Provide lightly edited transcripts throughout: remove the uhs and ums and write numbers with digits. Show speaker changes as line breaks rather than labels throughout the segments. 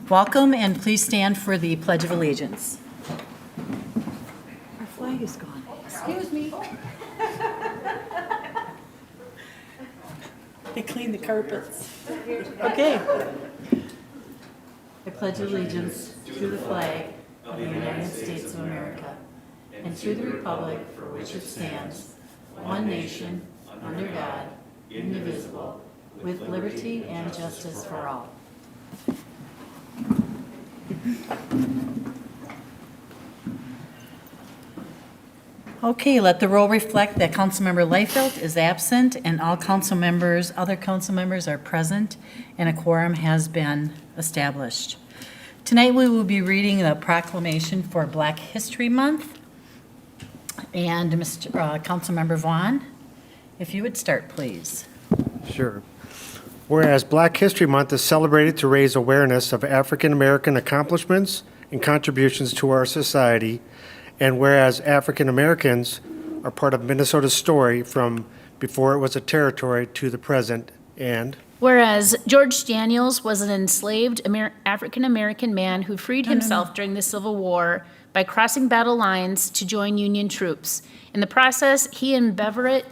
Welcome, and please stand for the Pledge of Allegiance. Our flag is gone. Excuse me. They cleaned the carpets. Okay. I pledge allegiance to the flag of the United States of America and to the republic for which it stands, one nation, under God, indivisible, with liberty and justice for all. Okay, let the roll reflect that Councilmember Leifeld is absent and all other council members are present, and a quorum has been established. Tonight we will be reading the proclamation for Black History Month. And Councilmember Vaughn, if you would start, please.
Sure. Whereas Black History Month is celebrated to raise awareness of African American accomplishments and contributions to our society, and whereas African Americans are part of Minnesota's story from before it was a territory to the present, and
whereas George Daniels was an enslaved African American man who freed himself during the Civil War by crossing battle lines to join Union troops. In the process, he and Beverett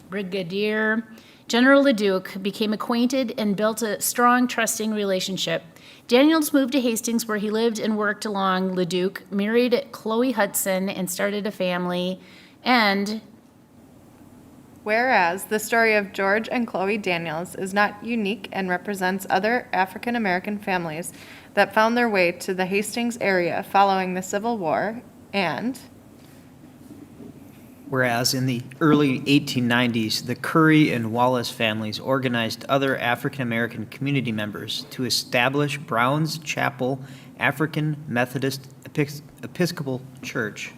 Brigadier General LeDuc became acquainted and built a strong, trusting relationship. Daniels moved to Hastings, where he lived and worked along LeDuc, married Chloe Hudson, and started a family. And
whereas the story of George and Chloe Daniels is not unique and represents other African American families that found their way to the Hastings area following the Civil War, and
whereas in the early 1890s, the Curry and Wallace families organized other African American community members to establish Brown's Chapel African Methodist Episcopal Church,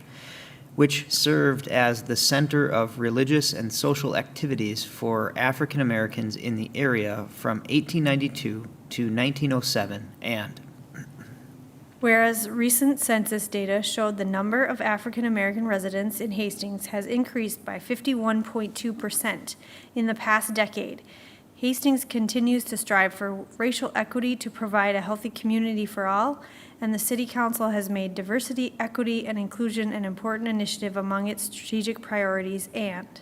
which served as the center of religious and social activities for African Americans in the area from 1892 to 1907, and
whereas recent census data showed the number of African American residents in Hastings has increased by 51.2% in the past decade. Hastings continues to strive for racial equity to provide a healthy community for all, and the City Council has made diversity, equity, and inclusion an important initiative among its strategic priorities, and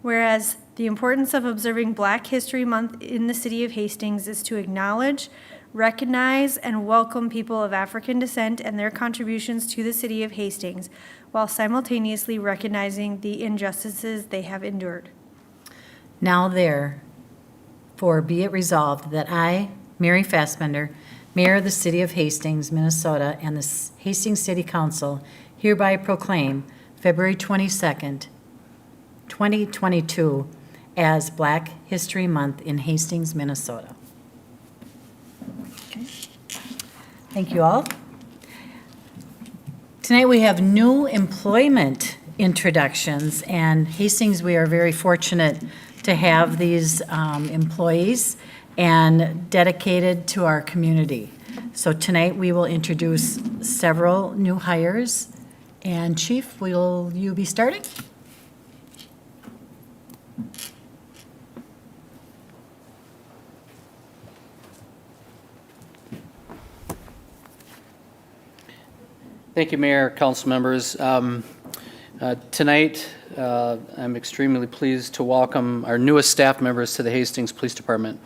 whereas the importance of observing Black History Month in the City of Hastings is to acknowledge, recognize, and welcome people of African descent and their contributions to the City of Hastings, while simultaneously recognizing the injustices they have endured.
Now therefore be it resolved that I, Mary Fassbender, Mayor of the City of Hastings, Minnesota, and the Hastings City Council hereby proclaim February 22nd, 2022 as Black History Month in Hastings, Minnesota. Okay. Thank you all. Tonight we have new employment introductions, and Hastings, we are very fortunate to have these employees and dedicated to our community. So tonight we will introduce several new hires. And Chief, will you be starting?
Thank you, Mayor, council members. Tonight, I'm extremely pleased to welcome our newest staff members to the Hastings Police Department.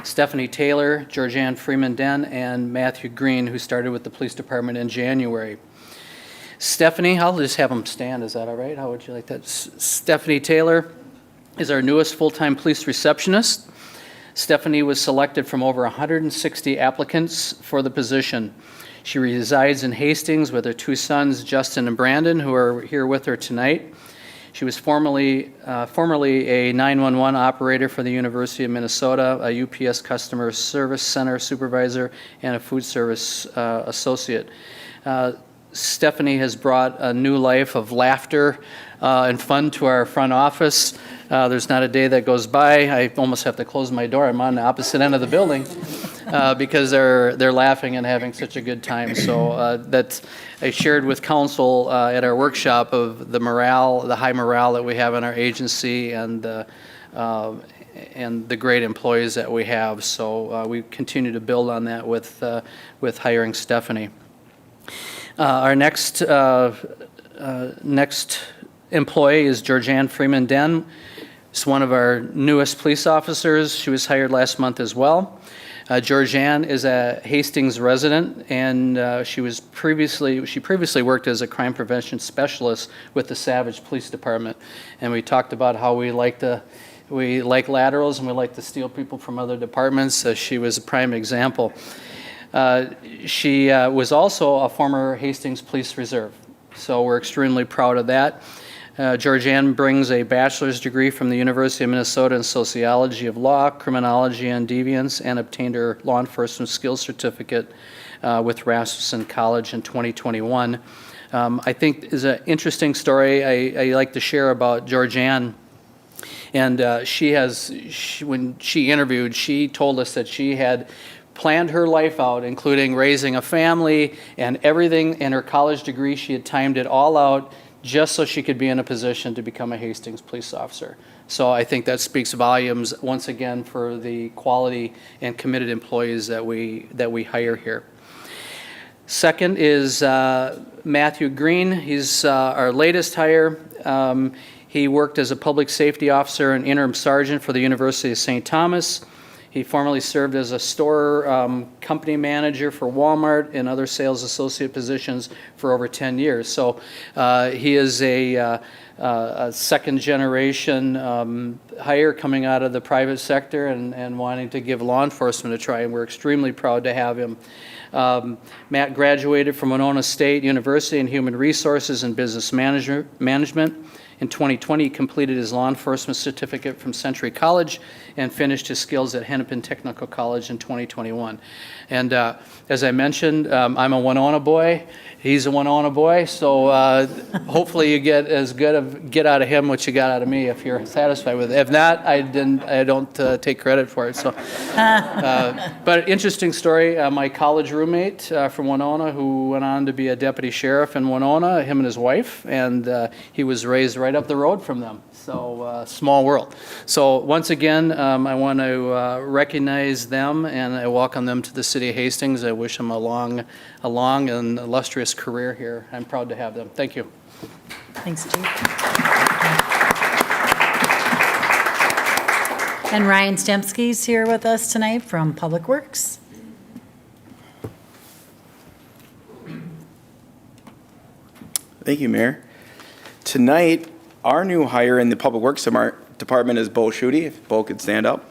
Stephanie Taylor, Georgianne Freeman-Den, and Matthew Green, who started with the police department in January. Stephanie, I'll just have them stand, is that all right? How would you like that? Stephanie Taylor is our newest full-time police receptionist. Stephanie was selected from over 160 applicants for the position. She resides in Hastings with her two sons, Justin and Brandon, who are here with her tonight. She was formerly a 911 operator for the University of Minnesota, a UPS customer service center supervisor, and a food service associate. Stephanie has brought a new life of laughter and fun to our front office. There's not a day that goes by. I almost have to close my door. I'm on the opposite end of the building because they're laughing and having such a good time. So that I shared with council at our workshop of the morale, the high morale that we have in our agency, and and the great employees that we have. So we continue to build on that with hiring Stephanie. Our next employee is Georgianne Freeman Den. She's one of our newest police officers. She was hired last month as well. Georgianne is a Hastings resident, and she previously worked as a crime prevention specialist with the Savage Police Department. And we talked about how we like laterals and we like to steal people from other departments. She was a prime example. She was also a former Hastings Police Reserve, so we're extremely proud of that. Georgianne brings a bachelor's degree from the University of Minnesota in Sociology of Law, Criminology, and Deviance, and obtained her law enforcement skills certificate with Rasmussen College in 2021. I think is an interesting story I like to share about Georgianne. And when she interviewed, she told us that she had planned her life out, including raising a family and everything, and her college degree. She had timed it all out just so she could be in a position to become a Hastings police officer. So I think that speaks volumes, once again, for the quality and committed employees that we hire here. Second is Matthew Green. He's our latest hire. He worked as a public safety officer and interim sergeant for the University of St. Thomas. He formerly served as a store company manager for Walmart and other sales associate positions for over 10 years. So he is a second generation hire coming out of the private sector and wanting to give law enforcement a try, and we're extremely proud to have him. Matt graduated from Winona State University in Human Resources and Business Management. In 2020, he completed his law enforcement certificate from Century College and finished his skills at Hennepin Technical College in 2021. And as I mentioned, I'm a Winona boy. He's a Winona boy, so hopefully you get out of him what you got out of me if you're satisfied with it. If not, I don't take credit for it. So, but interesting story. My college roommate from Winona, who went on to be a deputy sheriff in Winona, him and his wife, and he was raised right up the road from them. So small world. So once again, I want to recognize them, and I welcome them to the city of Hastings. I wish them a long and illustrious career here. I'm proud to have them. Thank you.
Thanks, Chief. And Ryan Stemsky's here with us tonight from Public Works.
Thank you, Mayor. Tonight, our new hire in the Public Works Department is Bo Schutte. If Bo could stand up.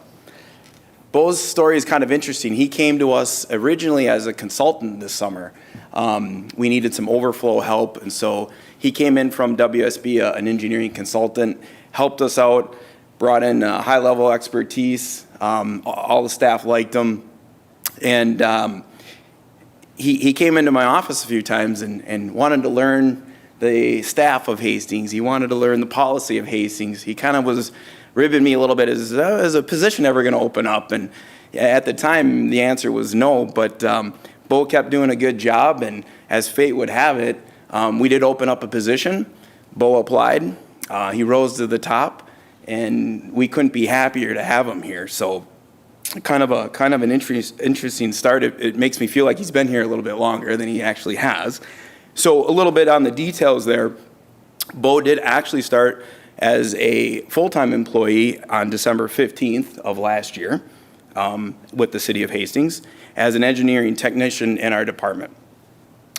Bo's story is kind of interesting. He came to us originally as a consultant this summer. We needed some overflow help, and so he came in from WSB, an engineering consultant, helped us out, brought in high-level expertise. All the staff liked him, and he came into my office a few times and wanted to learn the staff of Hastings. He wanted to learn the policy of Hastings. He kind of was ribbing me a little bit. Is a position ever going to open up? And at the time, the answer was no, but Bo kept doing a good job, and as fate would have it, we did open up a position. Bo applied. He rose to the top, and we couldn't be happier to have him here. So kind of an interesting start. It makes me feel like he's been here a little bit longer than he actually has. So a little bit on the details there. Bo did actually start as a full-time employee on December 15th of last year with the city of Hastings as an engineering technician in our department.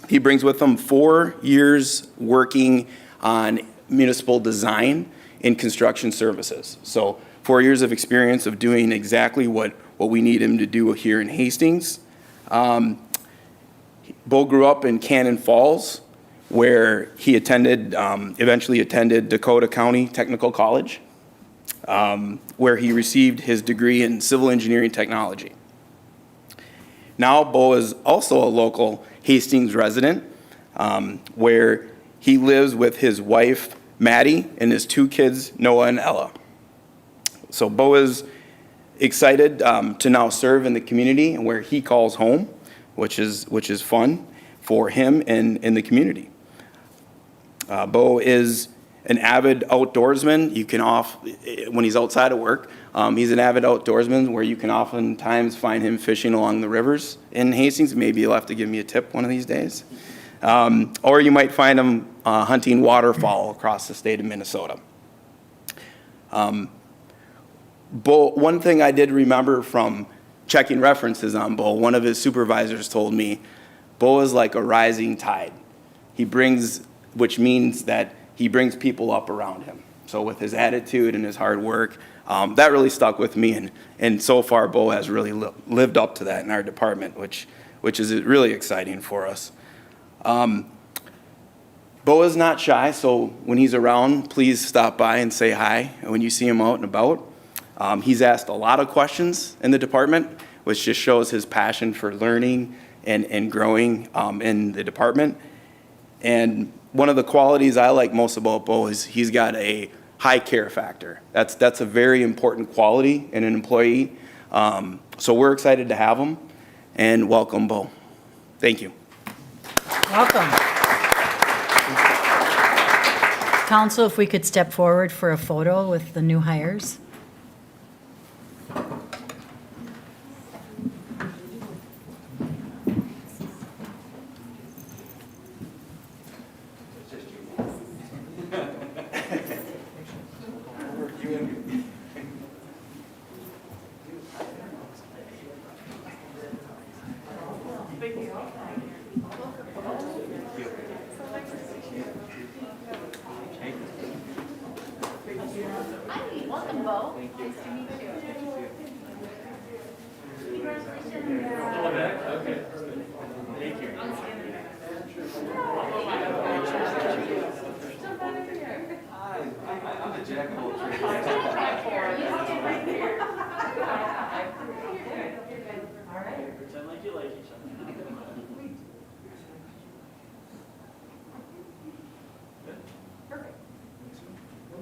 He brings with him 4 years working on municipal design in construction services. So 4 years of experience of doing exactly what we need him to do here in Hastings. Bo grew up in Cannon Falls, where he eventually attended Dakota County Technical College, where he received his degree in civil engineering technology. Now, Bo is also a local Hastings resident, where he lives with his wife, Maddie, and his 2 kids, Noah and Ella. So Bo is excited to now serve in the community and where he calls home, which is fun for him and in the community. Bo is an avid outdoorsman. You can when he's outside of work, he's an avid outdoorsman where you can oftentimes find him fishing along the rivers in Hastings. Maybe you'll have to give me a tip one of these days. Or you might find him hunting waterfowl across the state of Minnesota. Bo, one thing I did remember from checking references on Bo, one of his supervisors told me, Bo is like a rising tide. Which means that he brings people up around him. So with his attitude and his hard work, that really stuck with me. And so far, Bo has really lived up to that in our department, which is really exciting for us. Bo is not shy, so when he's around, please stop by and say hi when you see him out and about. He's asked a lot of questions in the department, which just shows his passion for learning and growing in the department. And one of the qualities I like most about Bo is he's got a high care factor. That's a very important quality in an employee. So we're excited to have him, and welcome, Bo. Thank you.
Welcome. Council, if we could step forward for a photo with the new hires.
Welcome, Bo. Nice to meet you.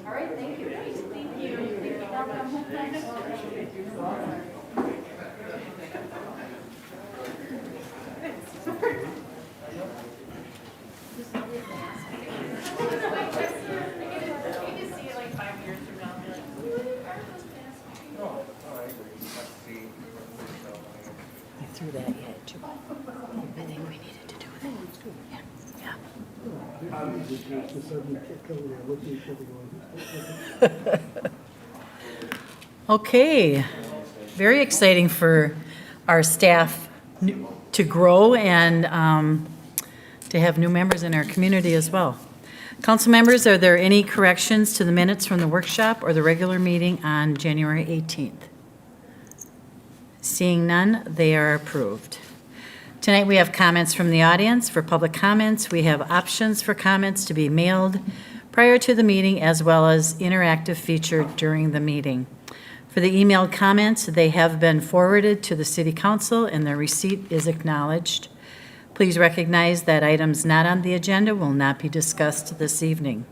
All right, thank you. Thank you.
I threw that yet, too. I think we needed to do that. Yeah. Okay, very exciting for our staff to grow and to have new members in our community as well. Council members, are there any corrections to the minutes from the workshop or the regular meeting on January 18th? Seeing none, they are approved. Tonight, we have comments from the audience. For public comments, we have options for comments to be mailed prior to the meeting, as well as interactive feature during the meeting. For the emailed comments, they have been forwarded to the City Council, and their receipt is acknowledged. Please recognize that items not on the agenda will not be discussed this evening.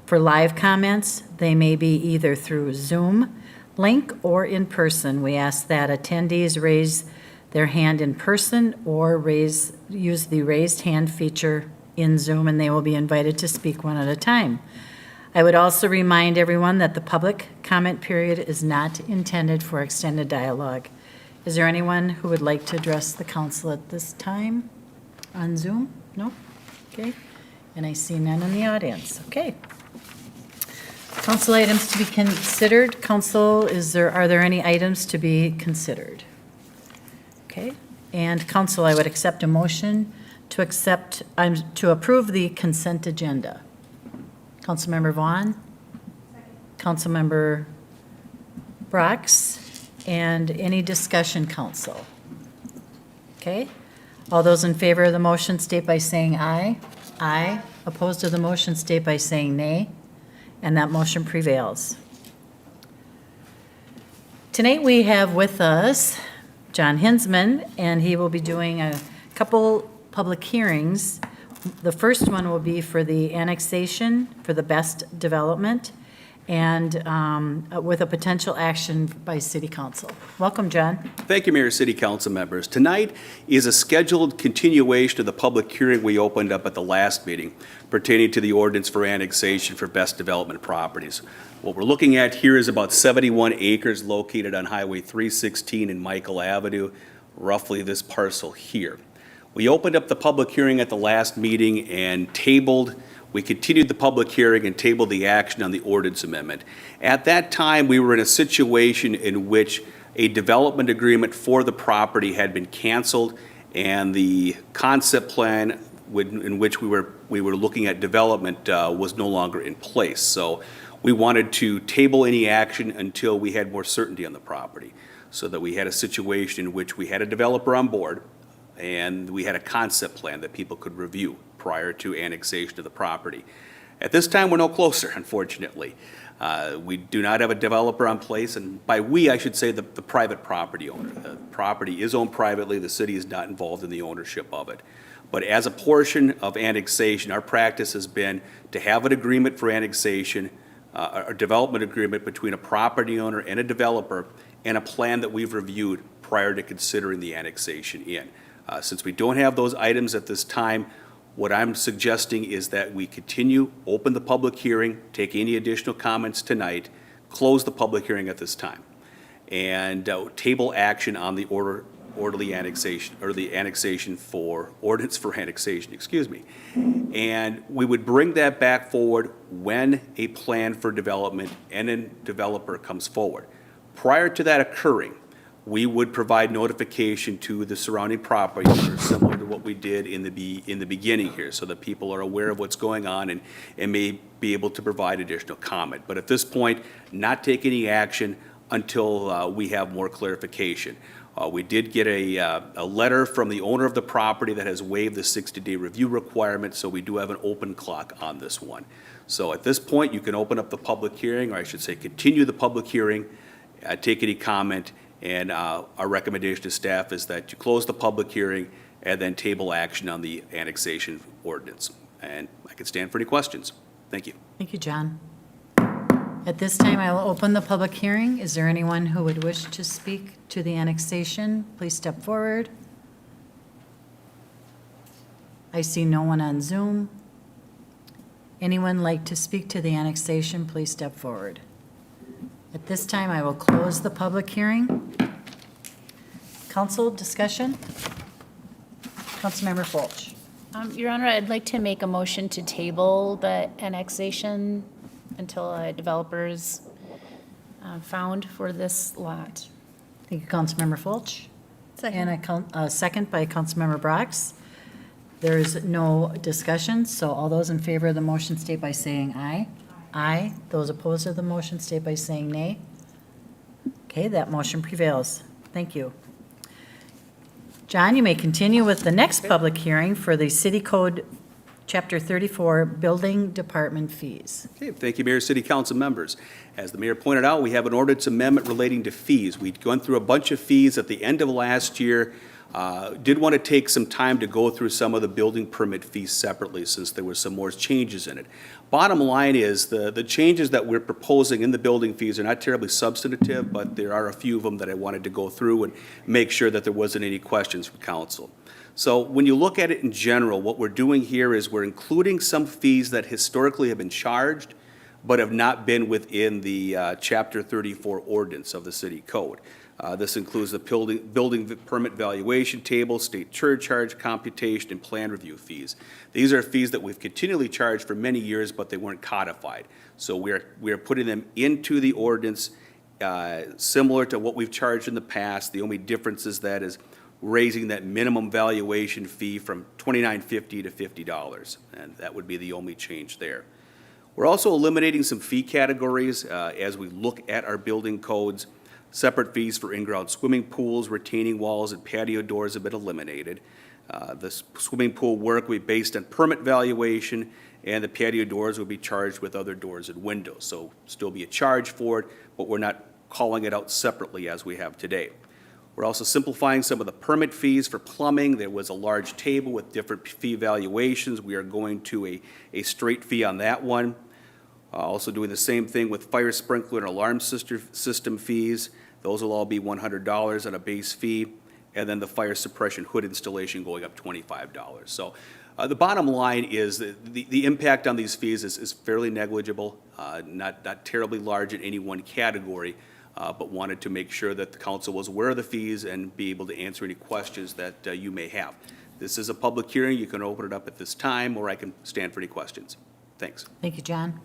For live comments, they may be either through Zoom link or in person. We ask that attendees raise their hand in person or use the raised hand feature in Zoom, and they will be invited to speak one at a time. I would also remind everyone that the public comment period is not intended for extended dialogue. Is there anyone who would like to address the council at this time on Zoom? No? Okay. And I see none in the audience. Okay. Council items to be considered. Council, are there any items to be considered? Okay. And council, I would accept a motion to approve the consent agenda. Councilmember Vaughn? Councilmember Brox? And any discussion, council? Okay. All those in favor of the motion state by saying aye. Aye. Opposed to the motion state by saying nay. And that motion prevails. Tonight we have with us John Hinsman, and he will be doing a couple public hearings. The first one will be for the annexation for the best development, and with a potential action by City Council. Welcome, John.
Thank you, Mayor, City Council members. Tonight is a scheduled continuation of the public hearing we opened up at the last meeting pertaining to the ordinance for annexation for best development properties. What we're looking at here is about 71 acres located on Highway 316 and Michael Avenue, roughly this parcel here. We opened up the public hearing at the last meeting and we continued the public hearing and tabled the action on the ordinance amendment. At that time, we were in a situation in which a development agreement for the property had been canceled, and the concept plan in which we were looking at development was no longer in place. So we wanted to table any action until we had more certainty on the property, so that we had a situation in which we had a developer on board and we had a concept plan that people could review prior to annexation of the property. At this time, we're no closer, unfortunately. We do not have a developer on place, and by we, I should say the private property owner. The property is owned privately. The city is not involved in the ownership of it. But as a portion of annexation, our practice has been to have an agreement for annexation, a development agreement between a property owner and a developer, and a plan that we've reviewed prior to considering the annexation in. Since we don't have those items at this time, what I'm suggesting is that we continue, open the public hearing, take any additional comments tonight, close the public hearing at this time, and table action on the orderly annexation, or the annexation for, ordinance for annexation, excuse me. And we would bring that back forward when a plan for development and a developer comes forward. Prior to that occurring, we would provide notification to the surrounding property owners, similar to what we did in the beginning here, so that people are aware of what's going on and may be able to provide additional comment. But at this point, not take any action until we have more clarification. We did get a letter from the owner of the property that has waived the 60-day review requirement, so we do have an open clock on this one. So at this point, you can open up the public hearing, or I should say continue the public hearing, take any comment, and our recommendation to staff is that you close the public hearing and then table action on the annexation ordinance. And I can stand for any questions. Thank you.
Thank you, John. At this time, I will open the public hearing. Is there anyone who would wish to speak to the annexation? Please step forward. I see no one on Zoom. Anyone like to speak to the annexation, please step forward. At this time, I will close the public hearing. Council discussion? Councilmember Fulch.
Your Honor, I'd like to make a motion to table the annexation until a developer's found for this lot.
Thank you, Councilmember Fulch.
Second.
And a second by Councilmember Brox. There is no discussion, so all those in favor of the motion state by saying aye. Aye. Those opposed to the motion state by saying nay. Okay, that motion prevails. Thank you. John, you may continue with the next public hearing for the City Code Chapter 34, Building Department Fees.
Okay, thank you, Mayor, City Council members. As the mayor pointed out, we have an ordinance amendment relating to fees. We'd gone through a bunch of fees at the end of last year. Did want to take some time to go through some of the building permit fees separately, since there were some more changes in it. Bottom line is the changes that we're proposing in the building fees are not terribly substantive, but there are a few of them that I wanted to go through and make sure that there wasn't any questions from council. So when you look at it in general, what we're doing here is we're including some fees that historically have been charged but have not been within the Chapter 34 ordinance of the city code. This includes the building permit valuation table, state surcharge computation, and plan review fees. These are fees that we've continually charged for many years, but they weren't codified. So we are putting them into the ordinance, similar to what we've charged in the past. The only difference is that is raising that minimum valuation fee from $29.50 to $50, and that would be the only change there. We're also eliminating some fee categories as we look at our building codes. Separate fees for in-ground swimming pools, retaining walls, and patio doors have been eliminated. The swimming pool work will be based on permit valuation, and the patio doors will be charged with other doors and windows. So still be a charge for it, but we're not calling it out separately as we have today. We're also simplifying some of the permit fees for plumbing. There was a large table with different fee valuations. We are going to a straight fee on that one. Also doing the same thing with fire sprinkler and alarm system fees. Those will all be $100 on a base fee. And then the fire suppression hood installation going up $25. So the bottom line is that the impact on these fees is fairly negligible, not terribly large in any one category, but wanted to make sure that the council was aware of the fees and be able to answer any questions that you may have. This is a public hearing. You can open it up at this time, or I can stand for any questions. Thanks.
Thank you, John.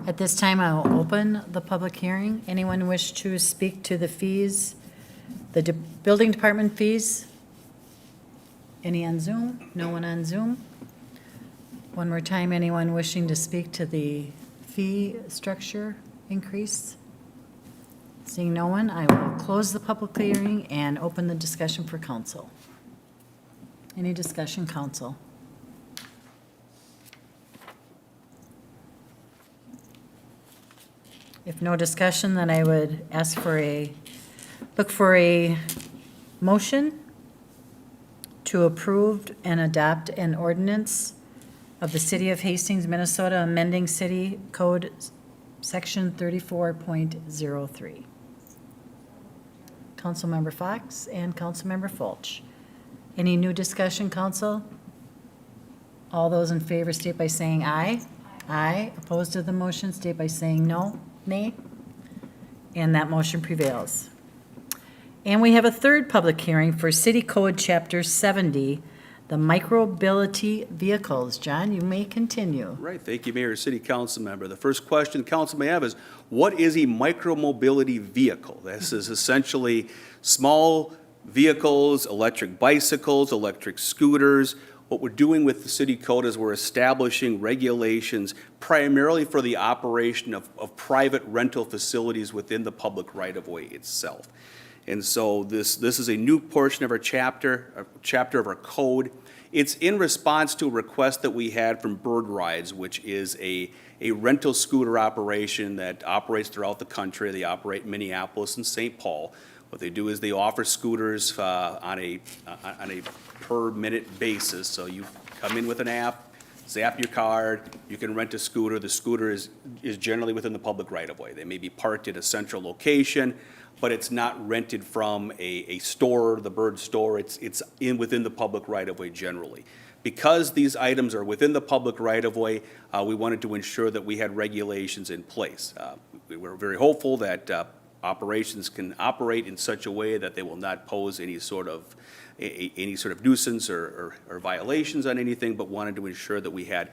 At this time, I will open the public hearing. Anyone wish to speak to the fees, the building department fees? Any on Zoom? No one on Zoom? One more time, anyone wishing to speak to the fee structure increase? Seeing no one, I will close the public hearing and open the discussion for council. Any discussion, council? If no discussion, then I would ask for look for a motion to approve and adopt an ordinance of the City of Hastings, Minnesota, amending City Code Section 34.03. Councilmember Fox and Councilmember Fulch. Any new discussion, council? All those in favor state by saying aye. Aye. Opposed to the motion state by saying no, nay. And that motion prevails. And we have a third public hearing for City Code Chapter 70, the micromobility vehicles. John, you may continue.
Right, thank you, Mayor, City Council member. The first question the council may have is, what is a micromobility vehicle? This is essentially small vehicles, electric bicycles, electric scooters. What we're doing with the city code is we're establishing regulations primarily for the operation of private rental facilities within the public right-of-way itself. And so this is a new portion of our chapter of our code. It's in response to a request that we had from Bird Rides, which is a rental scooter operation that operates throughout the country. They operate in Minneapolis and St. Paul. What they do is they offer scooters on a per minute basis. So you come in with an app, zap your card, you can rent a scooter. The scooter is generally within the public right-of-way. They may be parked at a central location, but it's not rented from a store, the Bird store. It's within the public right-of-way generally. Because these items are within the public right-of-way, we wanted to ensure that we had regulations in place. We were very hopeful that operations can operate in such a way that they will not pose any sort of nuisance or violations on anything, but wanted to ensure that we had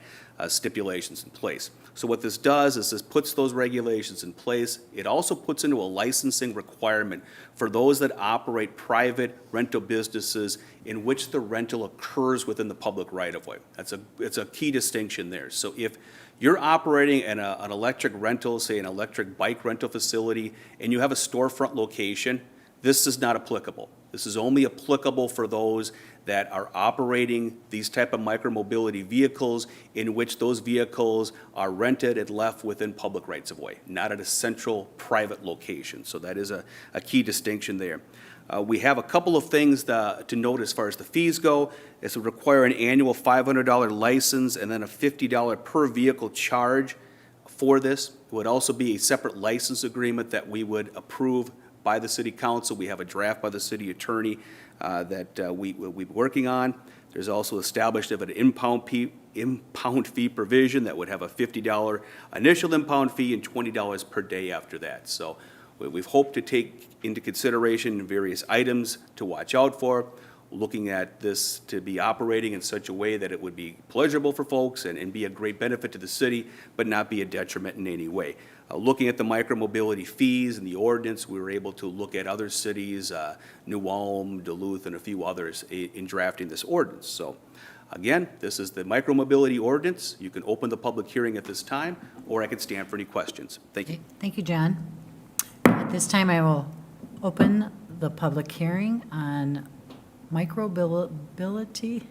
stipulations in place. So what this does is this puts those regulations in place. It also puts into a licensing requirement for those that operate private rental businesses in which the rental occurs within the public right-of-way. It's a key distinction there. So if you're operating in an electric rental, say an electric bike rental facility, and you have a storefront location, this is not applicable. This is only applicable for those that are operating these type of micromobility vehicles in which those vehicles are rented and left within public rights of way, not at a central private location. So that is a key distinction there. We have a couple of things to note as far as the fees go. This would require an annual $500 license and then a $50 per vehicle charge for this. It would also be a separate license agreement that we would approve by the city council. We have a draft by the city attorney that we will be working on. There's also established of an impound fee provision that would have a $50 initial impound fee and $20 per day after that. So we've hoped to take into consideration various items to watch out for, looking at this to be operating in such a way that it would be pleasurable for folks and be a great benefit to the city, but not be a detriment in any way. Looking at the micromobility fees and the ordinance, we were able to look at other cities, New Ulm, Duluth, and a few others in drafting this ordinance. So again, this is the micromobility ordinance. You can open the public hearing at this time, or I can stand for any questions. Thank you.
Thank you, John. At this time, I will open the public hearing on micromobility,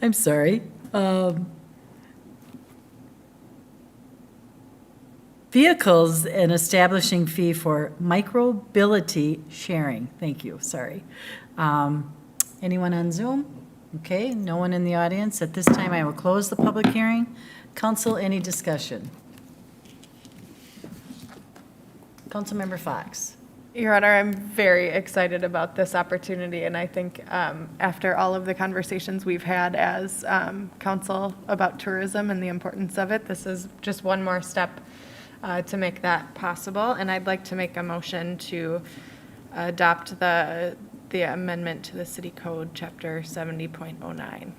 I'm sorry. Vehicles and establishing fee for micromobility sharing. Thank you, sorry. Anyone on Zoom? Okay, no one in the audience. At this time, I will close the public hearing. Council, any discussion? Councilmember Fox.
Your Honor, I'm very excited about this opportunity, and I think after all of the conversations we've had as council about tourism and the importance of it, this is just one more step to make that possible. And I'd like to make a motion to adopt the amendment to the City Code, Chapter 70.09.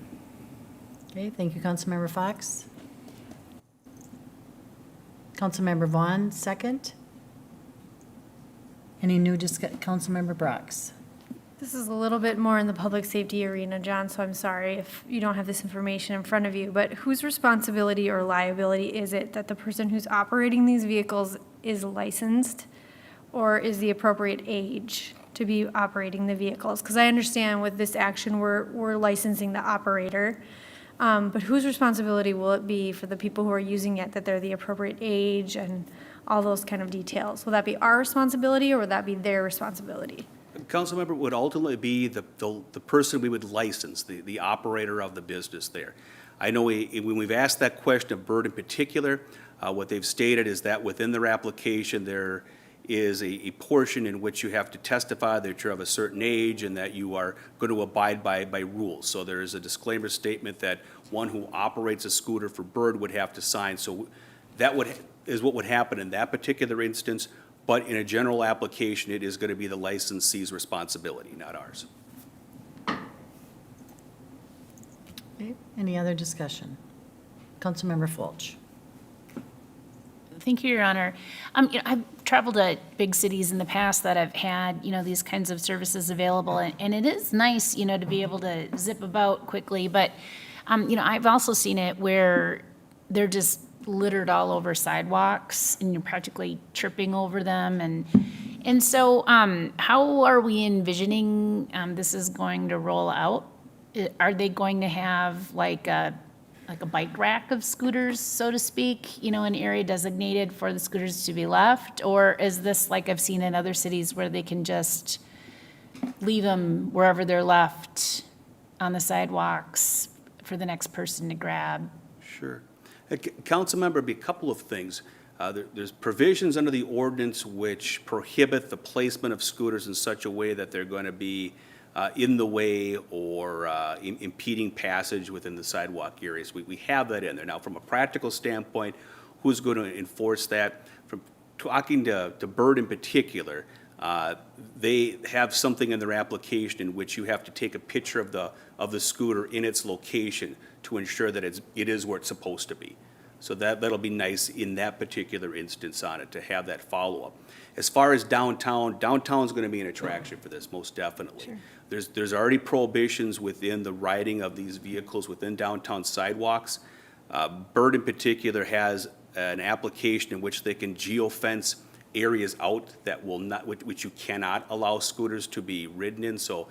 Okay, thank you, Councilmember Fox. Councilmember Vaughn, second. Any new Councilmember Brox?
This is a little bit more in the public safety arena, John, so I'm sorry if you don't have this information in front of you, but whose responsibility or liability is it that the person who's operating these vehicles is licensed or is the appropriate age to be operating the vehicles? Because I understand with this action, we're licensing the operator, but whose responsibility will it be for the people who are using it, that they're the appropriate age and all those kind of details? Will that be our responsibility or would that be their responsibility?
Councilmember would ultimately be the person we would license, the operator of the business there. I know when we've asked that question of Bird in particular, what they've stated is that within their application, there is a portion in which you have to testify that you're of a certain age and that you are going to abide by rules. So there is a disclaimer statement that one who operates a scooter for Bird would have to sign. So that is what would happen in that particular instance. But in a general application, it is going to be the licensee's responsibility, not ours.
Okay, any other discussion? Councilmember Fulch.
Thank you, Your Honor. I've traveled to big cities in the past that have had, these kinds of services available, and it is nice, to be able to zip about quickly. But, I've also seen it where they're just littered all over sidewalks, and you're practically tripping over them. And so, how are we envisioning this is going to roll out? Are they going to have like a bike rack of scooters, so to speak, an area designated for the scooters to be left? Or is this like I've seen in other cities where they can just leave them wherever they're left on the sidewalks for the next person to grab?
Sure. Councilmember, be a couple of things. There's provisions under the ordinance which prohibit the placement of scooters in such a way that they're going to be in the way or impeding passage within the sidewalk areas. We have that in there. Now, from a practical standpoint, who's going to enforce that? From talking to Bird in particular, they have something in their application in which you have to take a picture of the scooter in its location to ensure that it is where it's supposed to be. So that'll be nice in that particular instance on it to have that follow-up. As far as downtown's going to be an attraction for this, most definitely. Sure. There's already prohibitions within the riding of these vehicles within downtown sidewalks. Bird in particular has an application in which they can geofence areas out that will not, which you cannot allow scooters to be ridden in. So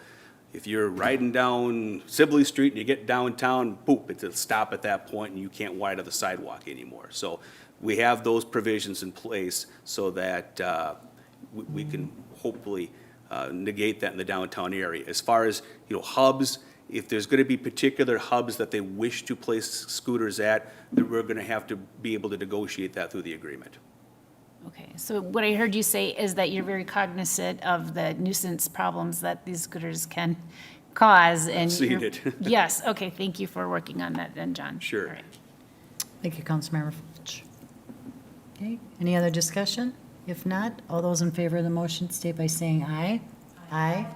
if you're riding down Sibley Street and you get downtown, boop, it's a stop at that point and you can't widen the sidewalk anymore. So we have those provisions in place so that we can hopefully negate that in the downtown area. As far as, hubs, if there's going to be particular hubs that they wish to place scooters at, then we're going to have to be able to negotiate that through the agreement.
Okay, so what I heard you say is that you're very cognizant of the nuisance problems that these scooters can cause. And
Seen it.
Yes, okay, thank you for working on that then, John.
Sure.
All right.
Thank you, Councilmember Fulch. Okay, any other discussion? If not, all those in favor of the motion state by saying aye. Aye.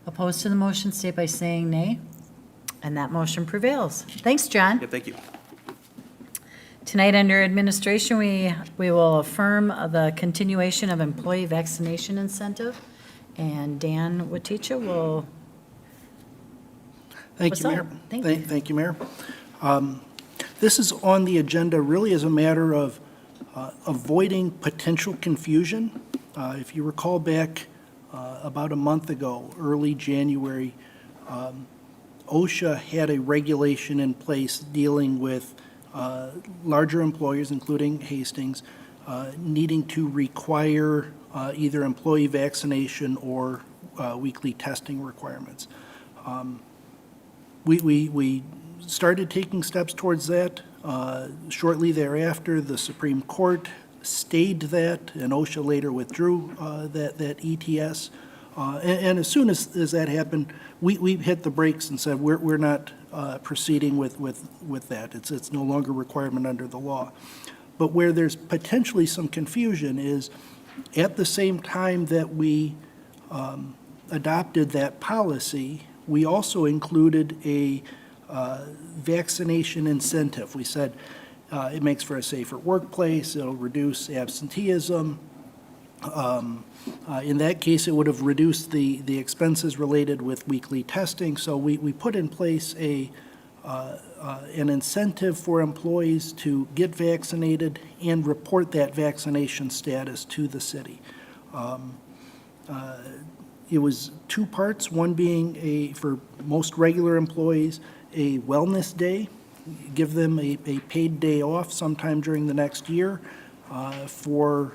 Opposed to the motion state by saying nay. And that motion prevails. Thanks, John.
Yeah, thank you.
Tonight, under administration, we will affirm the continuation of employee vaccination incentive, and Dan Waticha will.
Thank
What's
you,
up?
Mayor.
Thank you.
Thank you, Mayor. This is on the agenda really as a matter of avoiding potential confusion. If you recall back about a month ago, early January, OSHA had a regulation in place dealing with larger employers, including Hastings, needing to require either employee vaccination or weekly testing requirements. We started taking steps towards that Shortly thereafter, the Supreme Court stayed that, and OSHA later withdrew that ETS. And as soon as that happened, we hit the brakes and said, we're not proceeding with that. It's no longer a requirement under the law. But where there's potentially some confusion is, at the same time that we adopted that policy, we also included a vaccination incentive. We said it makes for a safer workplace, it'll reduce absenteeism. In that case, it would have reduced the expenses related with weekly testing. So we put in place an incentive for employees to get vaccinated and report that vaccination status to the city. It was two parts, one being for most regular employees, a wellness day, give them a paid day off sometime during the next year. For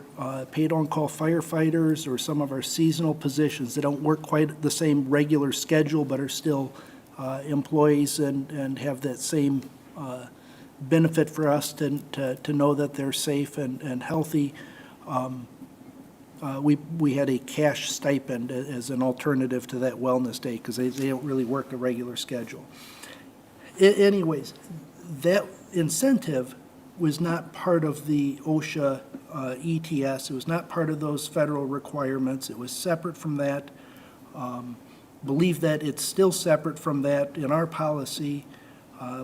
paid on-call firefighters or some of our seasonal positions that don't work quite the same regular schedule but are still employees and have that same benefit for us to know that they're safe and healthy. We had a cash stipend as an alternative to that wellness day because they don't really work a regular schedule. Anyways, that incentive was not part of the OSHA ETS. It was not part of those federal requirements. It was separate from that. Believe that it's still separate from that in our policy.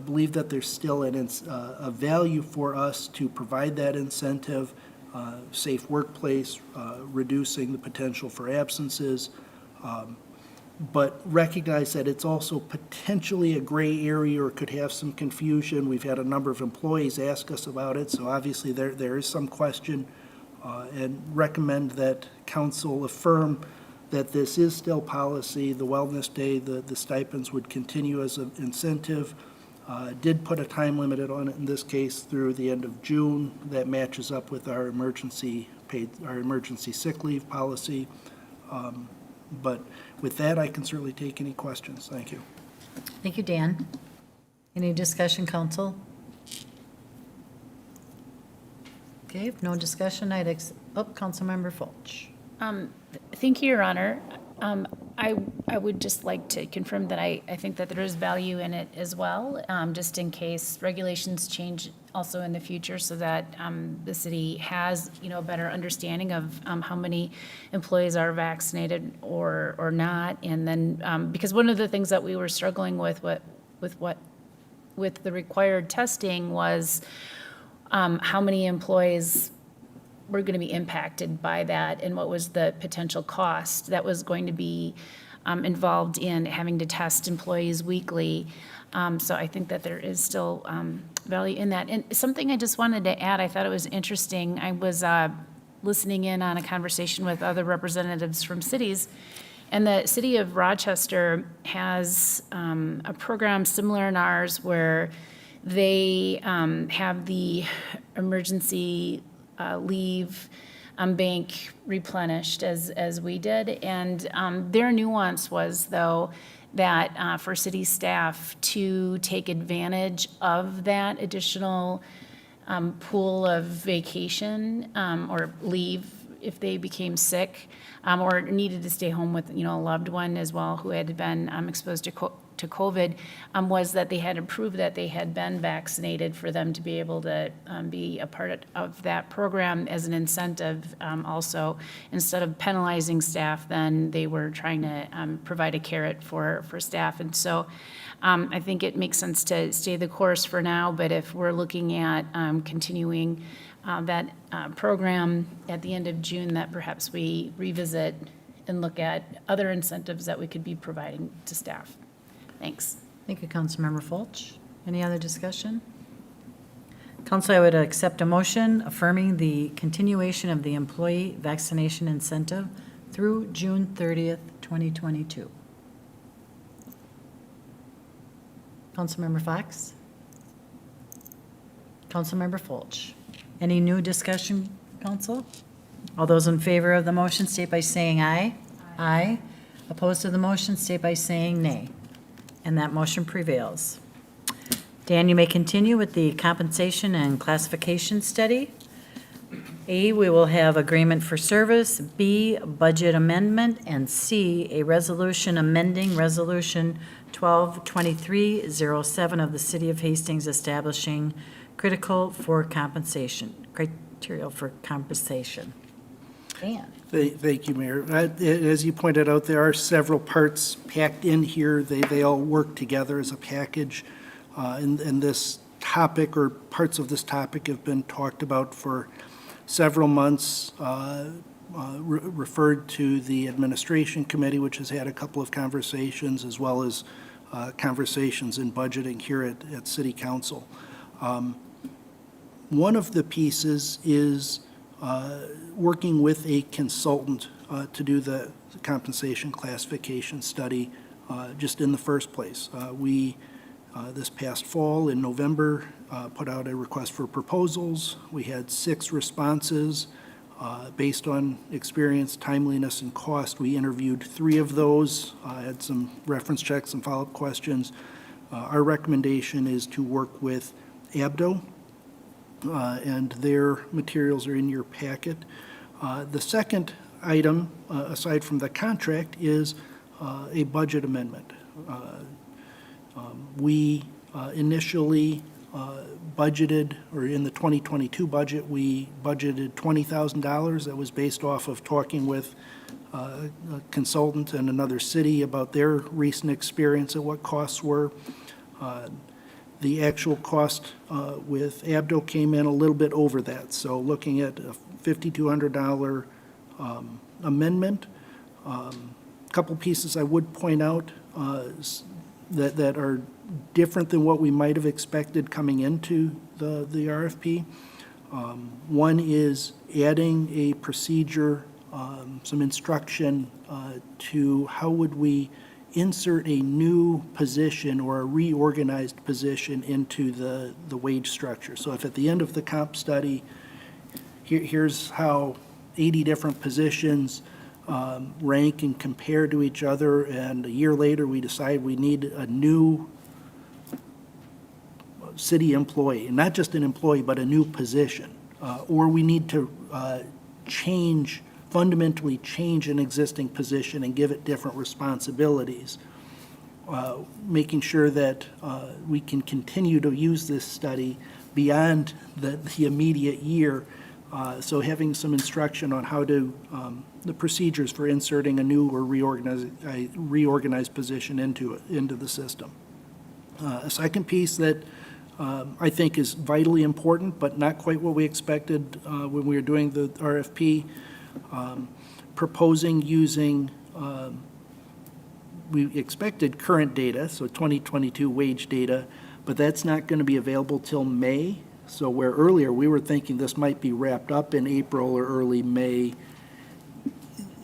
Believe that there's still a value for us to provide that incentive, safe workplace, reducing the potential for absences, but recognize that it's also potentially a gray area or could have some confusion. We've had a number of employees ask us about it, so obviously there is some question, and recommend that council affirm that this is still policy. The wellness day, the stipends would continue as an incentive. Did put a time limit on it in this case through the end of June. That matches up with our emergency sick leave policy. But with that, I can certainly take any questions. Thank you.
Thank you, Dan. Any discussion, council? Okay, if no discussion, Councilmember Fulch.
Thank you, Your Honor. I would just like to confirm that I think that there is value in it as well, just in case regulations change also in the future so that the city has, a better understanding of how many employees are vaccinated or not. And then, because one of the things that we were struggling with the required testing was how many employees were going to be impacted by that and what was the potential cost that was going to be involved in having to test employees weekly. So I think that there is still value in that. And something I just wanted to add, I thought it was interesting. I was listening in on a conversation with other representatives from cities, and the city of Rochester has a program similar in ours where they have the emergency leave bank replenished as we did. And their nuance was, though, that for city staff to take advantage of that additional pool of vacation or leave if they became sick or needed to stay home with, a loved one as well who had been exposed to COVID, was that they had to prove that they had been vaccinated for them to be able to be a part of that program as an incentive. Also, instead of penalizing staff, then they were trying to provide a carrot for staff. And so I think it makes sense to stay the course for now, but if we're looking at continuing that program at the end of June, that perhaps we revisit and look at other incentives that we could be providing to staff. Thanks.
Thank you, Councilmember Fulch. Any other discussion? Council, I would accept a motion affirming the continuation of the employee vaccination incentive through June 30th, 2022. Councilmember Fox? Councilmember Fulch? Any new discussion, council? All those in favor of the motion state by saying aye. Aye. Opposed to the motion state by saying nay. And that motion prevails. Dan, you may continue with the compensation and classification study. A, we will have agreement for service, B, budget amendment, and C, a resolution amending Resolution 122307 of the City of Hastings establishing critical for compensation, criteria for compensation. Dan?
Thank you, Mayor. As you pointed out, there are several parts packed in here. They all work together as a package. And this topic, or parts of this topic, have been talked about for several months, referred to the Administration Committee, which has had a couple of conversations, as well as conversations in budgeting here at City Council. One of the pieces is working with a consultant to do the compensation classification study just in the first place. We, this past fall in November, put out a request for proposals. We had 6 responses based on experience, timeliness, and cost. We interviewed 3 of those, had some reference checks and follow-up questions. Our recommendation is to work with ABDO, and their materials are in your packet. The second item, aside from the contract, is a budget amendment. We initially budgeted, or in the 2022 budget, we budgeted $20,000. That was based off of talking with a consultant and another city about their recent experience and what costs were. The actual cost with ABDO came in a little bit over that, so looking at a $5,200 amendment. Couple pieces I would point out that are different than what we might have expected coming into the RFP. One is adding a procedure, some instruction to how would we insert a new position or a reorganized position into the wage structure. So if at the end of the comp study, here's how 80 different positions rank and compare to each other, and a year later we decide we need a new city employee, not just an employee, but a new position, or we need to fundamentally change an existing position and give it different responsibilities, making sure that we can continue to use this study beyond the immediate year. So having some instruction on how to, the procedures for inserting a new or reorganized position into the system. A second piece that I think is vitally important, but not quite what we expected when we were doing the RFP, proposing using, we expected current data, so 2022 wage data, but that's not going to be available till May. So where earlier we were thinking this might be wrapped up in April or early May,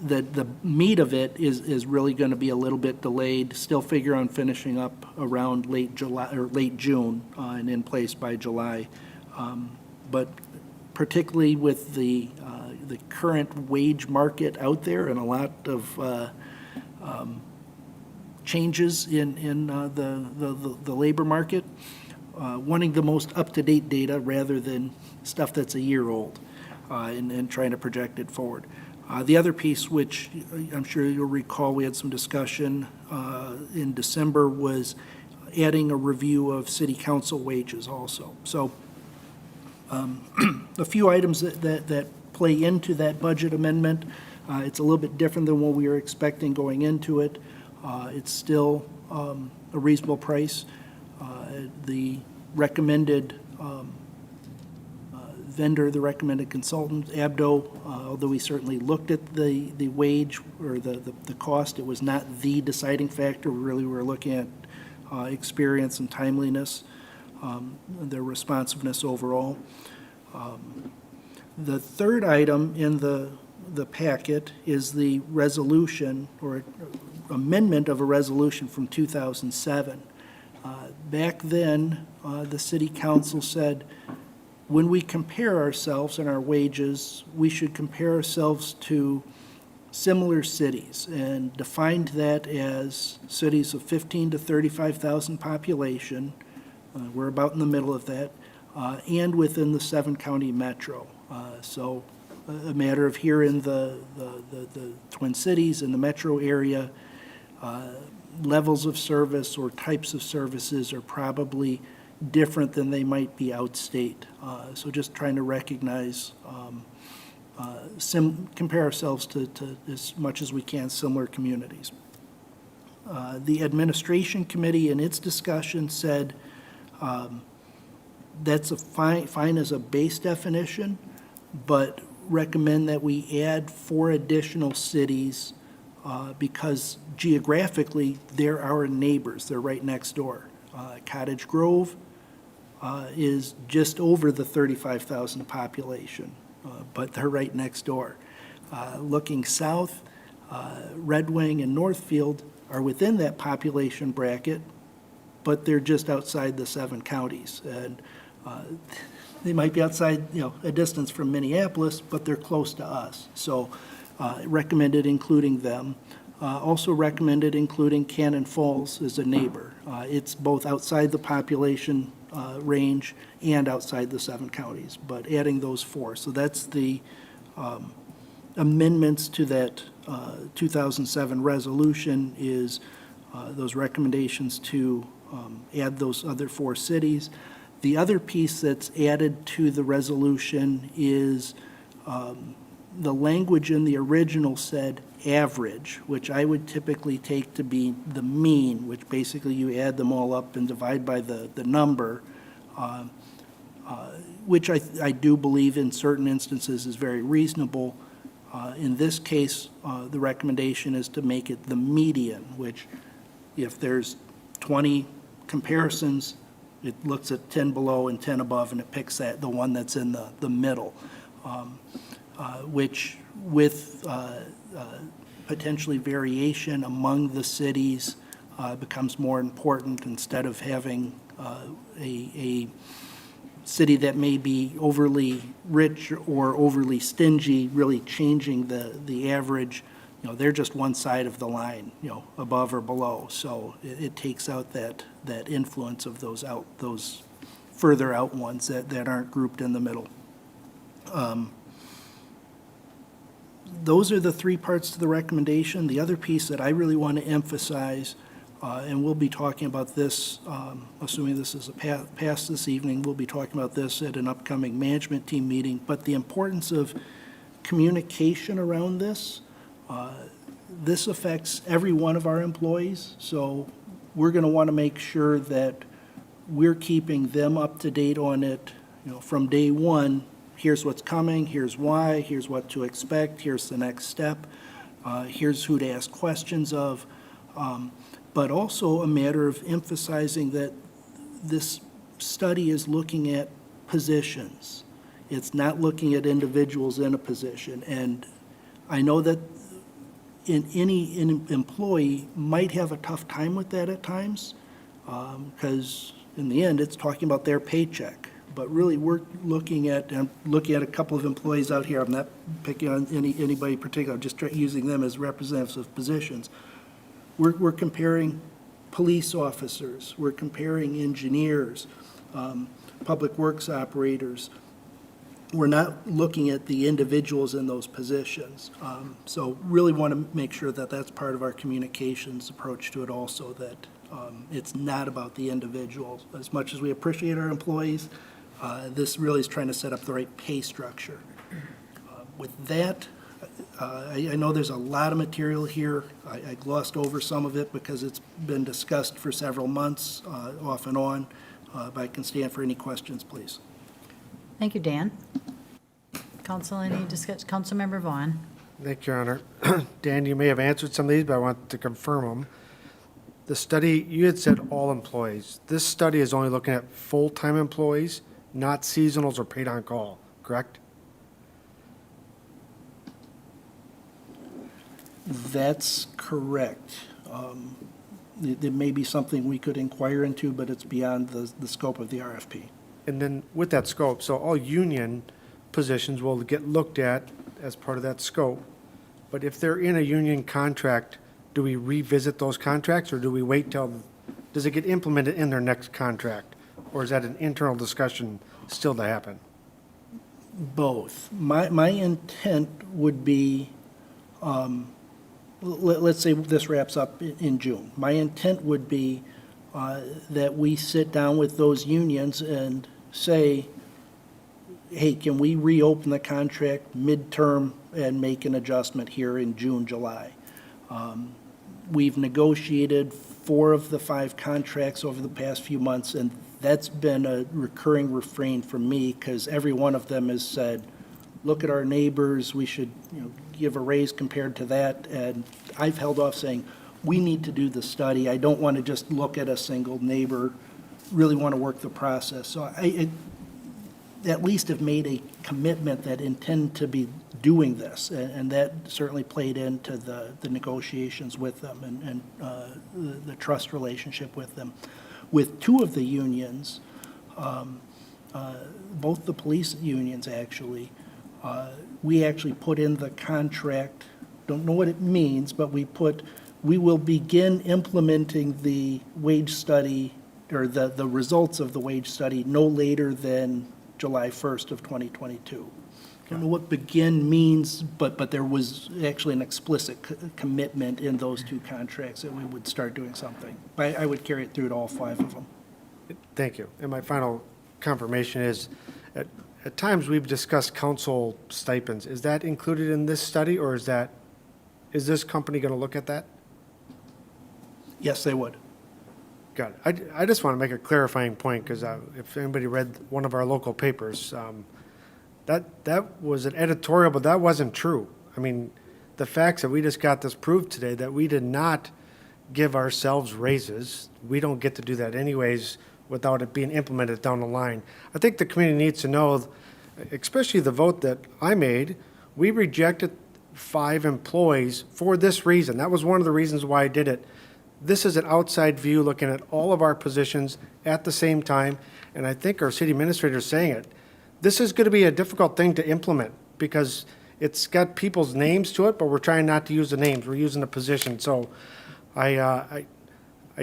the meat of it is really going to be a little bit delayed. Still figure on finishing up around late July or late June and in place by July. But particularly with the current wage market out there and a lot of changes in the labor market, wanting the most up-to-date data rather than stuff that's a year old, and trying to project it forward. The other piece, which I'm sure you'll recall, we had some discussion in December, was adding a review of city council wages also. So a few items that play into that budget amendment. It's a little bit different than what we were expecting going into it. It's still a reasonable price. The recommended vendor, the recommended consultant, ABDO, although we certainly looked at the wage or the cost, it was not the deciding factor. We really were looking at experience and timeliness, their responsiveness overall. The third item in the packet is the resolution or amendment of a resolution from 2007. Back then, the city council said, when we compare ourselves and our wages, we should compare ourselves to similar cities, and defined that as cities of 15 to 35,000 population We're about in the middle of that, and within the 7-county metro. So a matter of here in the Twin Cities, in the metro area, levels of service or types of services are probably different than they might be outstate. So just trying to recognize, compare ourselves to as much as we can similar communities. The administration committee in its discussion said that's fine as a base definition, but recommend that we add 4 additional cities because geographically, they're our neighbors. They're right next door. Cottage Grove is just over the 35,000 population, but they're right next door. Looking south, Red Wing and Northfield are within that population bracket, but they're just outside the 7 counties. And they might be outside, a distance from Minneapolis, but they're close to us. So recommended including them. Also recommended including Cannon Falls as a neighbor. It's both outside the population range and outside the 7 counties, but adding those 4. So that's the amendments to that 2007 resolution is those recommendations to add those other 4 cities. The other piece that's added to the resolution is the language in the original said average, which I would typically take to be the mean, which basically you add them all up and divide by the number, which I do believe in certain instances is very reasonable. In this case, the recommendation is to make it the median, which if there's 20 comparisons, it looks at 10 below and 10 above, and it picks the one that's in the middle, which with potentially variation among the cities becomes more important instead of having a city that may be overly rich or overly stingy, really changing the average. They're just one side of the line, above or below. So it takes out that influence of those further out ones that aren't grouped in the middle. Those are the 3 parts to the recommendation. The other piece that I really want to emphasize, and we'll be talking about this, assuming this is a pass this evening, we'll be talking about this at an upcoming management team meeting, but the importance of communication around this. This affects every one of our employees, so we're going to want to make sure that we're keeping them up to date on it, from day one. Here's what's coming, here's why, here's what to expect, here's the next step, here's who to ask questions of, but also a matter of emphasizing that this study is looking at positions. It's not looking at individuals in a position. And I know that any employee might have a tough time with that at times, because in the end, it's talking about their paycheck. But really, we're looking at a couple of employees out here. I'm not picking on anybody particular. I'm just using them as representatives of positions. We're comparing police officers. We're comparing engineers, public works operators. We're not looking at the individuals in those positions. So really want to make sure that that's part of our communications approach to it also, that it's not about the individuals. As much as we appreciate our employees, this really is trying to set up the right pay structure. With that, I know there's a lot of material here. I glossed over some of it because it's been discussed for several months, off and on, but I can stand for any questions, please.
Thank you, Dan. Council, any discussion? Councilmember Vaughn.
Thank you, Your Honor. Dan, you may have answered some of these, but I want to confirm them. The study, you had said all employees. This study is only looking at full-time employees, not seasonals or paid on call, correct?
That's correct. There may be something we could inquire into, but it's beyond the scope of the RFP.
And then with that scope, so all union positions will get looked at as part of that scope. But if they're in a union contract, do we revisit those contracts or do we wait till, does it get implemented in their next contract? or is that an internal discussion still to happen?
Both. My intent would be, let's say this wraps up in June. My intent would be that we sit down with those unions and say, hey, can we reopen the contract midterm and make an adjustment here in June, July? We've negotiated 4 of the 5 contracts over the past few months, and that's been a recurring refrain from me, because every one of them has said, look at our neighbors, we should, give a raise compared to that, and I've held off saying, we need to do the study. I don't want to just look at a single neighbor, really want to work the process. So I at least have made a commitment that intend to be doing this, and that certainly played into the negotiations with them and the trust relationship with them. With 2 of the unions, both the police unions actually, we actually put in the contract, don't know what it means, but we will begin implementing the wage study, or the results of the wage study no later than July 1st of 2022. I don't know what begin means, but there was actually an explicit commitment in those 2 contracts that we would start doing something. I would carry it through to all 5 of them.
Thank you. And my final confirmation is, at times we've discussed council stipends. Is that included in this study, or is this company going to look at that?
Yes, they would.
Got it. I just want to make a clarifying point, because if anybody read one of our local papers, that was an editorial, but that wasn't true. I mean, the facts that we just got this proved today, that we did not give ourselves raises. We don't get to do that anyways without it being implemented down the line. I think the community needs to know, especially the vote that I made, we rejected 5 employees for this reason. That was one of the reasons why I did it. This is an outside view looking at all of our positions at the same time, and I think our city administrator is saying it. This is going to be a difficult thing to implement, because it's got people's names to it, but we're trying not to use the names. We're using the position. So I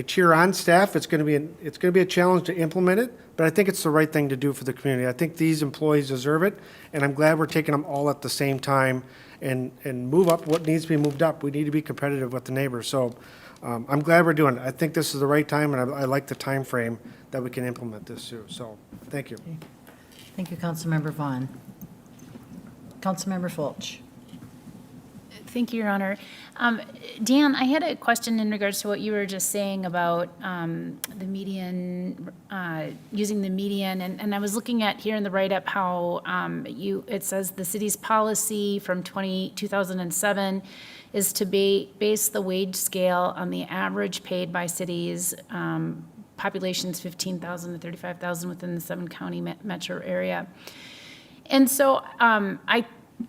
cheer on staff. It's going to be a challenge to implement it, but I think it's the right thing to do for the community. I think these employees deserve it, and I'm glad we're taking them all at the same time and move up what needs to be moved up. We need to be competitive with the neighbors. So I'm glad we're doing it. I think this is the right time, and I like the time frame that we can implement this too. So thank you.
Thank you, Councilmember Vaughn. Councilmember Fulch.
Thank you, Your Honor. Dan, I had a question in regards to what you were just saying about the median, using the median, and I was looking at here in the write-up how it says the city's policy from 2007 is to base the wage scale on the average paid by cities, populations 15,000 to 35,000 within the 7-county metro area. And so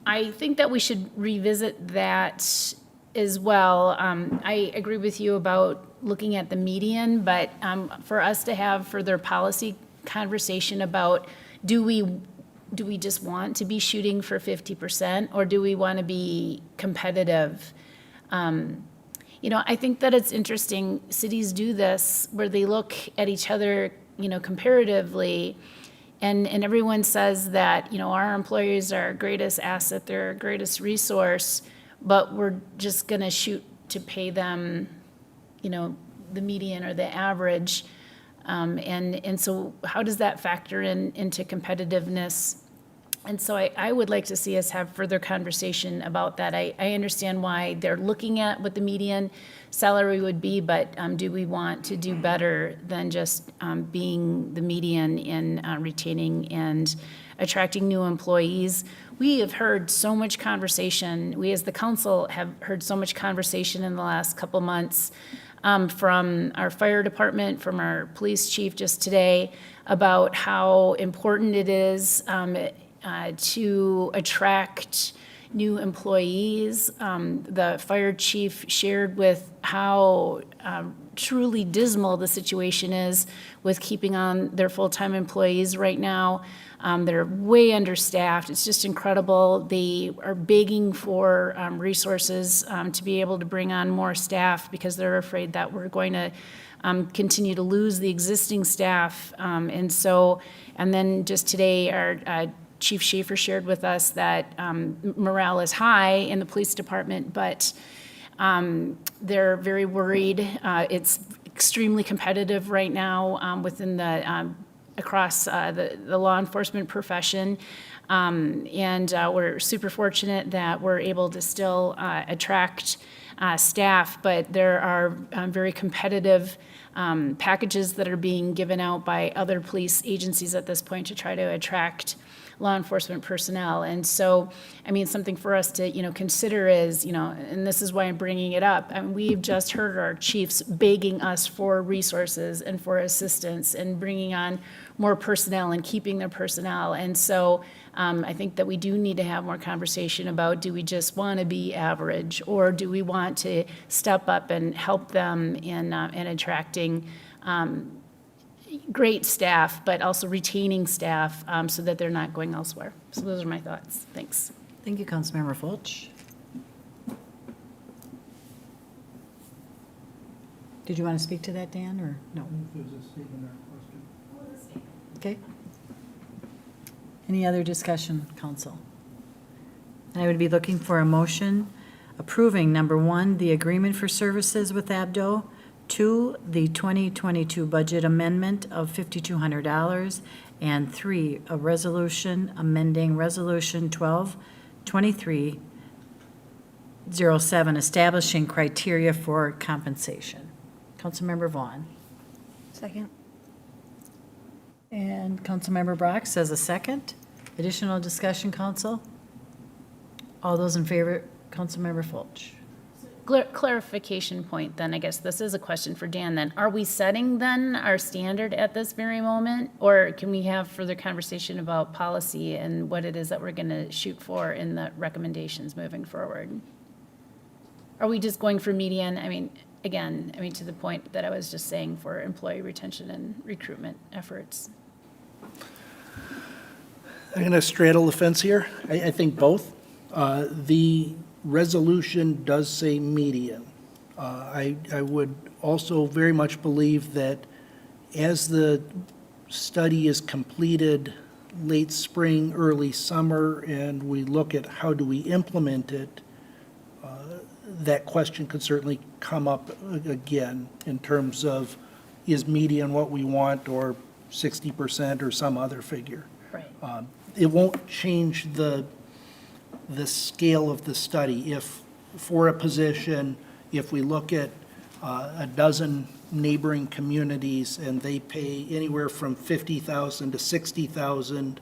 I think that we should revisit that as well. I agree with you about looking at the median, but for us to have further policy conversation about, do we just want to be shooting for 50%, or do we want to be competitive? I think that it's interesting, cities do this where they look at each other, comparatively, and everyone says that, our employees are our greatest asset, they're our greatest resource, but we're just gonna shoot to pay them, the median or the average. And so how does that factor into competitiveness? And so I would like to see us have further conversation about that. I understand why they're looking at what the median salary would be, but do we want to do better than just being the median in retaining and attracting new employees? We have heard so much conversation, we as the council have heard so much conversation in the last couple months from our fire department, from our police chief just today, about how important it is to attract new employees. The fire chief shared with how truly dismal the situation is with keeping on their full-time employees right now. They're way understaffed. It's just incredible. They are begging for resources to be able to bring on more staff because they're afraid that we're going to continue to lose the existing staff. And then just today, our Chief Schaefer shared with us that morale is high in the police department, but they're very worried. It's extremely competitive right now within the across the law enforcement profession. And we're super fortunate that we're able to still attract staff, but there are very competitive packages that are being given out by other police agencies at this point to try to attract law enforcement personnel. And so, I mean, something for us to, consider is, and this is why I'm bringing it up. I mean, we've just heard our chiefs begging us for resources and for assistance and bringing on more personnel and keeping their personnel. And so I think that we do need to have more conversation about, do we just want to be average, or do we want to step up and help them in attracting great staff, but also retaining staff so that they're not going elsewhere. So those are my thoughts. Thanks.
Thank you, Councilmember Fulch. Did you want to speak to that, Dan, or no? Okay. Any other discussion, council? I would be looking for a motion approving, number one, the agreement for services with Abdo, two, the 2022 budget amendment of $5,200, and three, a resolution amending Resolution 12-2307, establishing criteria for compensation. Councilmember Vaughn.
Second.
And Councilmember Brock says a second. Additional discussion, council? All those in favor, Councilmember Fulch.
Clarification point, then, I guess this is a question for Dan, then. Are we setting, then, our standard at this very moment? Or can we have further conversation about policy and what it is that we're going to shoot for in the recommendations moving forward? Are we just going for median? I mean, again, to the point that I was just saying for employee retention and recruitment efforts.
I'm going to straddle the fence here. I think both. The resolution does say median. I would also very much believe that as the study is completed late spring, early summer, and we look at how do we implement it, that question could certainly come up again in terms of, is median what we want, or 60% or some other figure?
Right.
It won't change the scale of the study. If, for a position, if we look at a dozen neighboring communities and they pay anywhere from $50,000 to $60,000,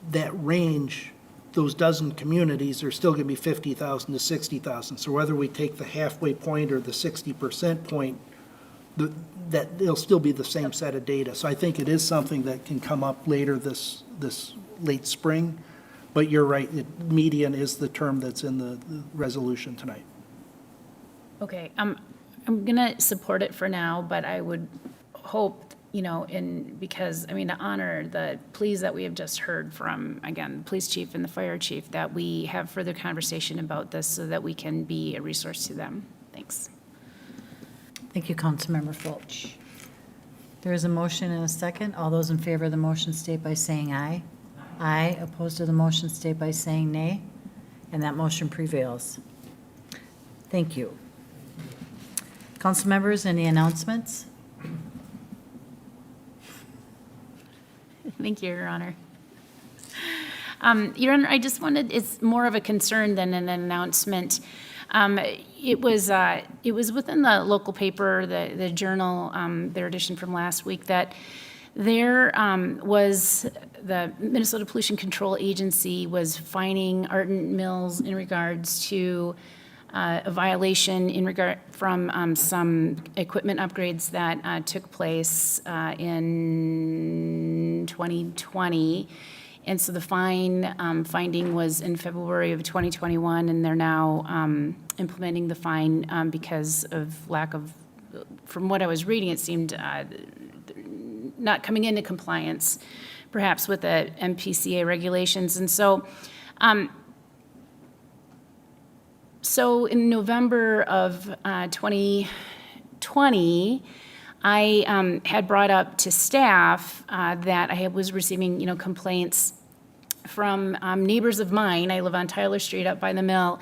that range, those dozen communities are still going to be $50,000 to $60,000. So whether we take the halfway point or the 60% point, that it'll still be the same set of data. So I think it is something that can come up later this late spring. But you're right, median is the term that's in the resolution tonight.
Okay, I'm going to support it for now, but I would hope, because, to honor the pleas that we have just heard from, again, the police chief and the fire chief, that we have further conversation about this so that we can be a resource to them. Thanks.
Thank you, Councilmember Fulch. There is a motion and a second. All those in favor of the motion state by saying aye. Aye. Opposed to the motion state by saying nay. And that motion prevails. Thank you. Council members, any announcements?
Thank you, Your Honor. Your Honor, I just wanted, it's more of a concern than an announcement. It was within the local paper, the Journal, their edition from last week, that there was the Minnesota Pollution Control Agency was fining Ardent Mills in regards to a violation from some equipment upgrades that took place in 2020. And so the finding was in February of 2021, and they're now implementing the fine because of lack of, from what I was reading, it seemed not coming into compliance, perhaps with the MPCA regulations. And so, so in November of 2020, I had brought up to staff that I was receiving, complaints from neighbors of mine. I live on Tyler Street up by the mill.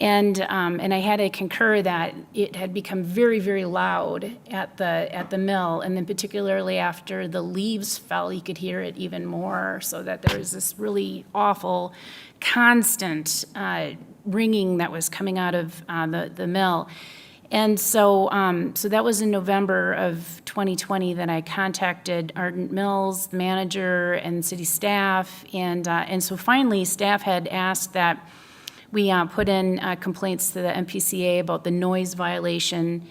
And I had to concur that it had become very, very loud at the mill, and then particularly after the leaves fell, you could hear it even more. So that there was this really awful, constant ringing that was coming out of the mill. And so, so that was in November of 2020 that I contacted Ardent Mills, the manager, and city staff, and so finally, staff had asked that we put in complaints to the MPCA about the noise violation.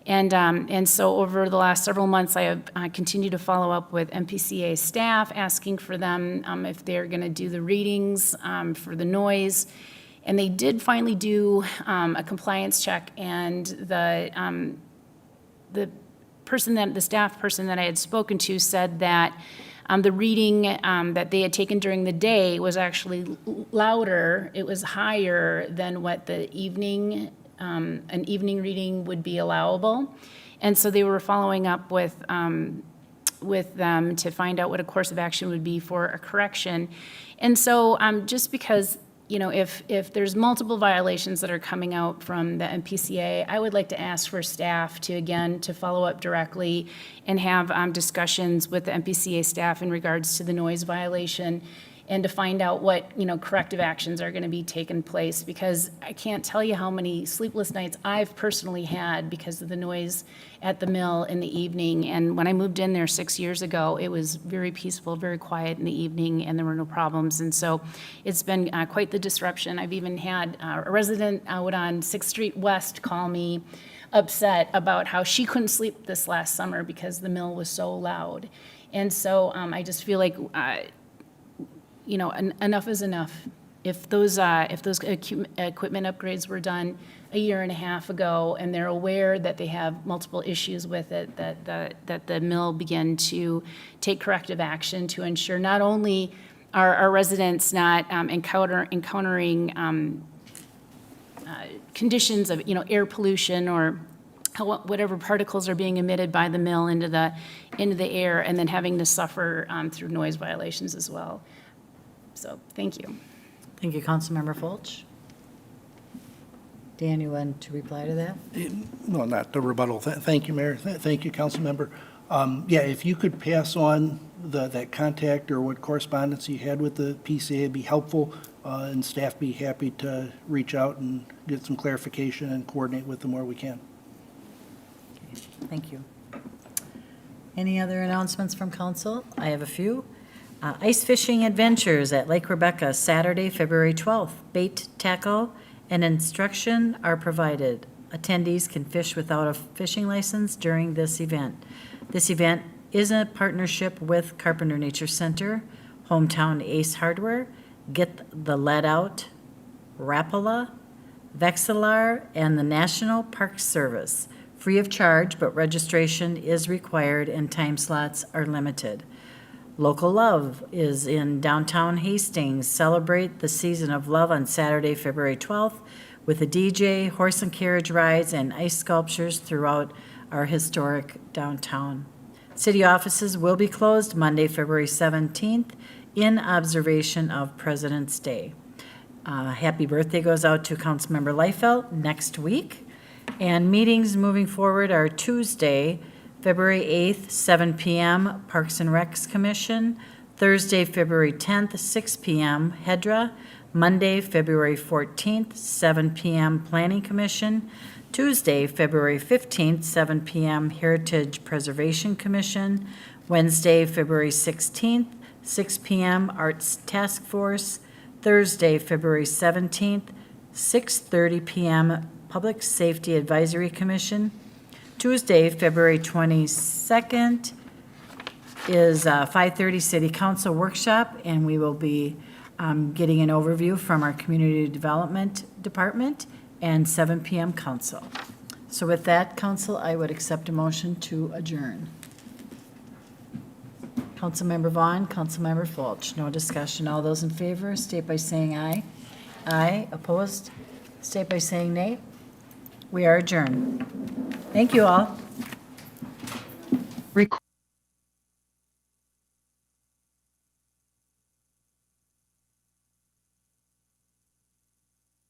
And so over the last several months, I have continued to follow up with MPCA staff, asking for them if they're going to do the readings for the noise. And they did finally do a compliance check, and the staff person that I had spoken to said that the reading that they had taken during the day was actually louder. It was higher than what the an evening reading would be allowable. And so they were following up with them to find out what a course of action would be for a correction. And so just because, if there's multiple violations that are coming out from the MPCA, I would like to ask for staff to follow up directly and have discussions with the MPCA staff in regards to the noise violation, and to find out what, corrective actions are going to be taken place, because I can't tell you how many sleepless nights I've personally had because of the noise at the mill in the evening. And when I moved in there 6 years ago, it was very peaceful, very quiet in the evening, and there were no problems. And so it's been quite the disruption. I've even had a resident out on 6th Street West call me upset about how she couldn't sleep this last summer because the mill was so loud. And so I just feel like enough is enough. If those equipment upgrades were done a year and a half ago, and they're aware that they have multiple issues with it, that the mill begin to take corrective action to ensure not only are our residents not encountering conditions of air pollution or whatever particles are being emitted by the mill into the air, and then having to suffer through noise violations as well. So, thank you.
Thank you, Councilmember Fulch. Dan, you want to reply to that?
No, not the rebuttal. Thank you, Mayor. Thank you, Councilmember. Yeah, if you could pass on that contact or what correspondence you had with the PCA, it'd be helpful, and staff be happy to reach out and get some clarification and coordinate with them where we can.
Okay, thank you. Any other announcements from council? I have a few. Ice fishing adventures at Lake Rebecca, Saturday, February 12th. Bait, tackle, and instruction are provided. Attendees can fish without a fishing license during this event. This event is a partnership with Carpenter Nature Center, Hometown Ace Hardware, Get the Lead Out, Rapala, Vexilar, and the National Park Service. Free of charge, but registration is required and time slots are limited. Local Love is in downtown Hastings. Celebrate the season of love on Saturday, February 12th with a DJ, horse and carriage rides, and ice sculptures throughout our historic downtown. City offices will be closed Monday, February 17th in observation of President's Day. Happy birthday goes out to Councilmember Liefeld next week. And meetings moving forward are Tuesday, February 8th, 7 p.m., Parks and Recs Commission. Thursday, February 10th, 6 p.m., HEDRA. Monday, February 14th, 7 p.m., Planning Commission. Tuesday, February 15th, 7 p.m., Heritage Preservation Commission. Wednesday, February 16th, 6 p.m., Arts Task Force. Thursday, February 17th, 6:30 p.m., Public Safety Advisory Commission. Tuesday, February 22nd, is 5:30 City Council Workshop, and we will be getting an overview from our Community Development Department, and 7 PM council. So with that, council, I would accept a motion to adjourn. Councilmember Vaughn, Councilmember Fulch, no discussion. All those in favor, state by saying aye. Aye. Opposed, state by saying nay. We are adjourned. Thank you all.